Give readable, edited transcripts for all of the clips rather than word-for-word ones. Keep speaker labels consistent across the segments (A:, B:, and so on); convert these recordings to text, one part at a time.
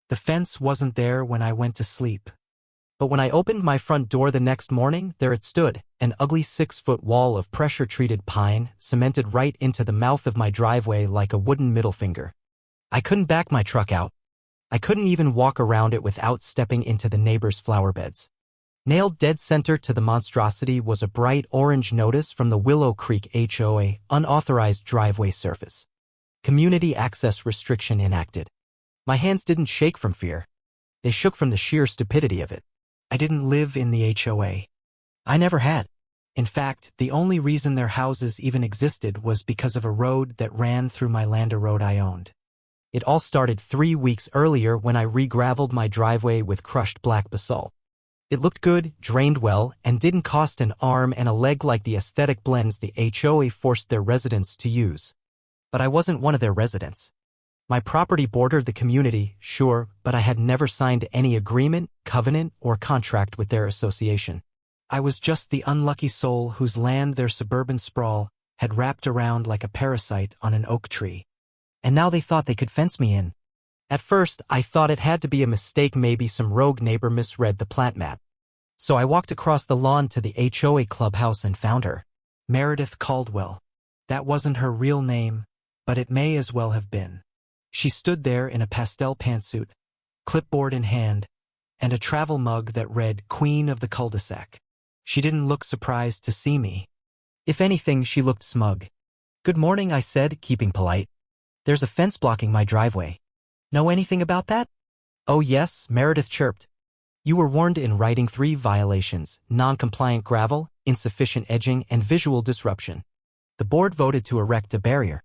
A: The fence wasn't there when I went to sleep. But when I opened my front door the next morning, there it stood, an ugly 6-foot wall of pressure-treated pine, cemented right into the mouth of my driveway like a wooden middle finger. I couldn't back my truck out. I couldn't even walk around it without stepping into the neighbor's flower beds. Nailed dead center to the monstrosity was a bright orange notice from the Willow Creek HOA, unauthorized driveway surface. Community access restriction enacted. My hands didn't shake from fear. They shook from the sheer stupidity of it. I didn't live in the HOA. I never had. In fact, the only reason their houses even existed was because of a road that ran through my land, a road I owned. It all started 3 weeks earlier when I re-graveled my driveway with crushed black basalt. It looked good, drained well, and didn't cost an arm and a leg like the aesthetic blends the HOA forced their residents to use. But I wasn't one of their residents. My property bordered the community, sure, but I had never signed any agreement, covenant, or contract with their association. I was just the unlucky soul whose land their suburban sprawl had wrapped around like a parasite on an oak tree. And now they thought they could fence me in. At first, I thought it had to be a mistake, maybe some rogue neighbor misread the plat map. So I walked across the lawn to the HOA clubhouse and found her. Meredith Caldwell. That wasn't her real name, but it may as well have been. She stood there in a pastel pantsuit, clipboard in hand, and a travel mug that read Queen of the Cul-de-sac. She didn't look surprised to see me. If anything, she looked smug. "Good morning," I said, keeping polite. "There's a fence blocking my driveway. Know anything about that?" "Oh yes," Meredith chirped. "You were warned in writing 3 violations: non-compliant gravel, insufficient edging, and visual disruption. The board voted to erect a barrier."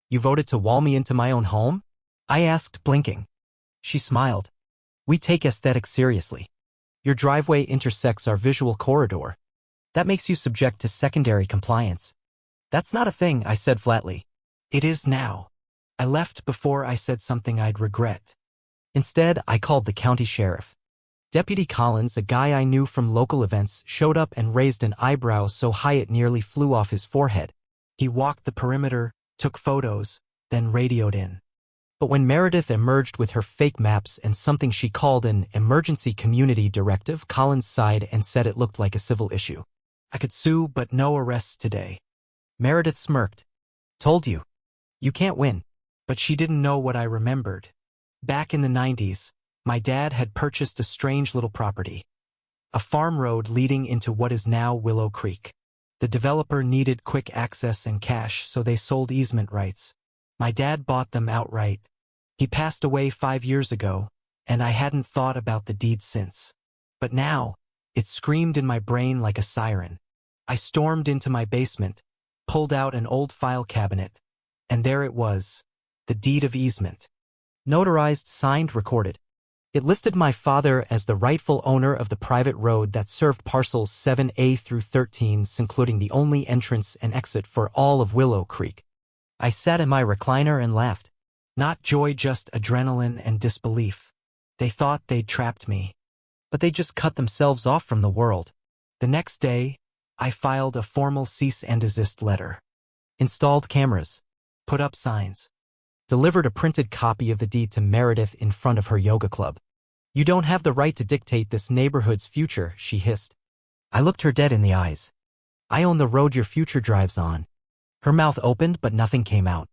A: "You voted to wall me into my own home?" I asked, blinking. She smiled. "We take aesthetics seriously. Your driveway intersects our visual corridor. That makes you subject to secondary compliance." "That's not a thing," I said flatly. "It is now." I left before I said something I'd regret. Instead, I called the county sheriff. Deputy Collins, a guy I knew from local events, showed up and raised an eyebrow so high it nearly flew off his forehead. He walked the perimeter, took photos, then radioed in. But when Meredith emerged with her fake maps and something she called an emergency community directive, Collins sighed and said it looked like a civil issue. "I could sue, but no arrests today." Meredith smirked. "Told you. You can't win." But she didn't know what I remembered. Back in the 90s, my dad had purchased a strange little property. A farm road leading into what is now Willow Creek. The developer needed quick access and cash, so they sold easement rights. My dad bought them outright. He passed away 5 years ago, and I hadn't thought about the deed since. But now, it screamed in my brain like a siren. I stormed into my basement, pulled out an old file cabinet, and there it was. The deed of easement. Notarized, signed, recorded. It listed my father as the rightful owner of the private road that served parcels 7A through 13, including the only entrance and exit for all of Willow Creek. I sat in my recliner and laughed. Not joy, just adrenaline and disbelief. They thought they'd trapped me. But they just cut themselves off from the world. The next day, I filed a formal cease and desist letter. Installed cameras. Put up signs. Delivered a printed copy of the deed to Meredith in front of her yoga club. "You don't have the right to dictate this neighborhood's future," she hissed. I looked her dead in the eyes. "I own the road your future drives on." Her mouth opened, but nothing came out.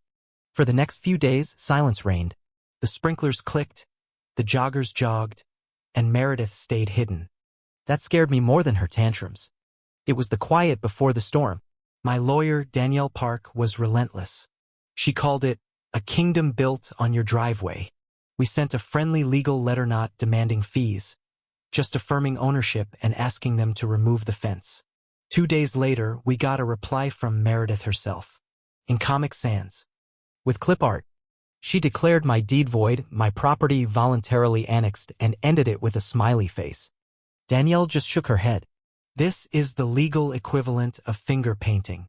A: For the next few days, silence reigned. The sprinklers clicked, the joggers jogged, and Meredith stayed hidden. That scared me more than her tantrums. It was the quiet before the storm. My lawyer, Danielle Park, was relentless. She called it a kingdom built on your driveway. We sent a friendly legal letter not demanding fees, just affirming ownership and asking them to remove the fence. 2 days later, we got a reply from Meredith herself. In Comic Sans. With clip art. She declared my deed void, my property voluntarily annexed, and ended it with a smiley face. Danielle just shook her head. This is the legal equivalent of finger painting.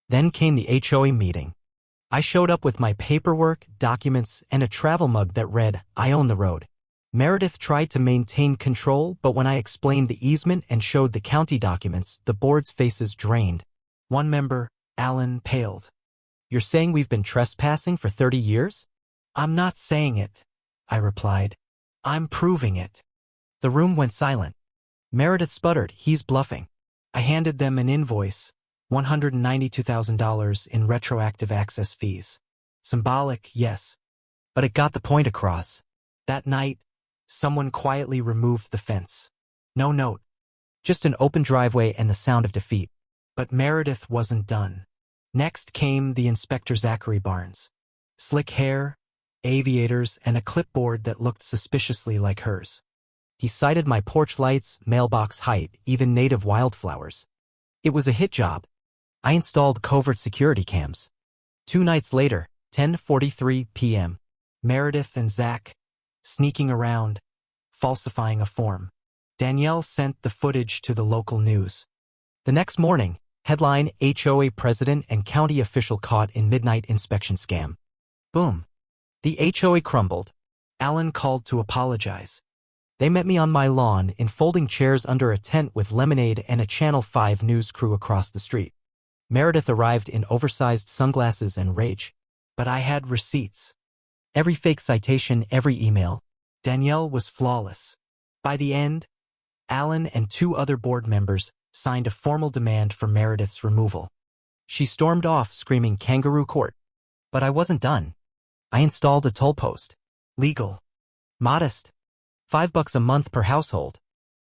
A: Then came the HOA meeting. I showed up with my paperwork, documents, and a travel mug that read, "I own the road." Meredith tried to maintain control, but when I explained the easement and showed the county documents, the board's faces drained. One member, Alan, paled. "You're saying we've been trespassing for 30 years? "I'm not saying it," I replied. I'm proving it. The room went silent. Meredith sputtered, he's bluffing. I handed them an invoice, $192,000 in retroactive access fees. Symbolic, yes, but it got the point across. That night, someone quietly removed the fence. No note, just an open driveway and the sound of defeat. But Meredith wasn't done. Next came the Inspector Zachary Barnes. Slick hair, aviators, and a clipboard that looked suspiciously like hers. He cited my porch lights, mailbox height, even native wildflowers. It was a hit job. I installed covert security cams. 2 nights later, 10:43 p.m., Meredith and Zach, sneaking around, falsifying a form. Danielle sent the footage to the local news. The next morning, headline, HOA president and county official caught in midnight inspection scam. Boom. The HOA crumbled. Alan called to apologize. They met me on my lawn in folding chairs under a tent with lemonade and a Channel 5 news crew across the street. Meredith arrived in oversized sunglasses and rage. But I had receipts. Every fake citation, every email. Danielle was flawless. By the end, Alan and 2 other board members signed a formal demand for Meredith's removal. She stormed off, screaming kangaroo court. But I wasn't done. I installed a toll post. Legal. Modest. $5 a month per household.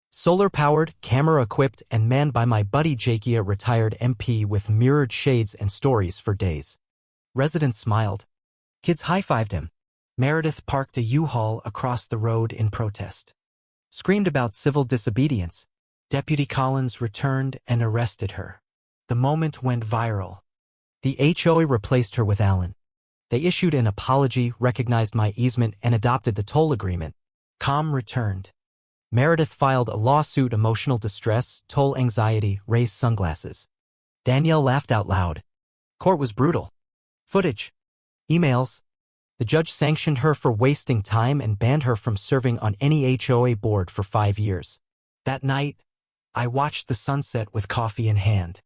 A: Solar-powered, camera-equipped, and manned by my buddy Jakey, a retired MP with mirrored shades and stories for days. Residents smiled. Kids high-fived him. Meredith parked a U-Haul across the road in protest. Screamed about civil disobedience. Deputy Collins returned and arrested her. The moment went viral. The HOA replaced her with Alan. They issued an apology, recognized my easement, and adopted the toll agreement. Calm returned. Meredith filed a lawsuit, emotional distress, toll anxiety, raised sunglasses. Danielle laughed out loud. Court was brutal. Footage. Emails. The judge sanctioned her for wasting time and banned her from serving on any HOA board for 5 years. That night, I watched the sunset with coffee in hand.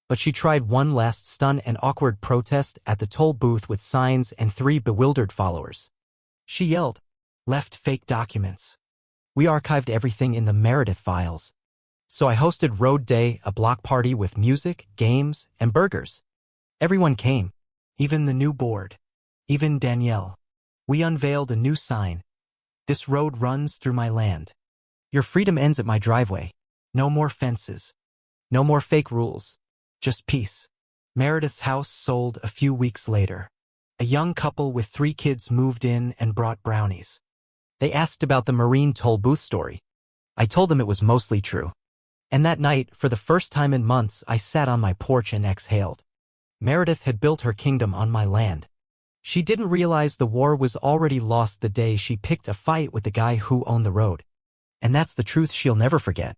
A: But she tried one last stun and awkward protest at the toll booth with signs and 3 bewildered followers. She yelled, left fake documents. We archived everything in the Meredith files. So I hosted Road Day, a block party with music, games, and burgers. Everyone came, even the new board, even Danielle. We unveiled a new sign. This road runs through my land. Your freedom ends at my driveway. No more fences. No more fake rules. Just peace. Meredith's house sold a few weeks later. A young couple with 3 kids moved in and brought brownies. They asked about the Marine toll booth story. I told them it was mostly true. And that night, for the first time in months, I sat on my porch and exhaled. Meredith had built her kingdom on my land. She didn't realize the war was already lost the day she picked a fight with the guy who owned the road. And that's the truth she'll never forget.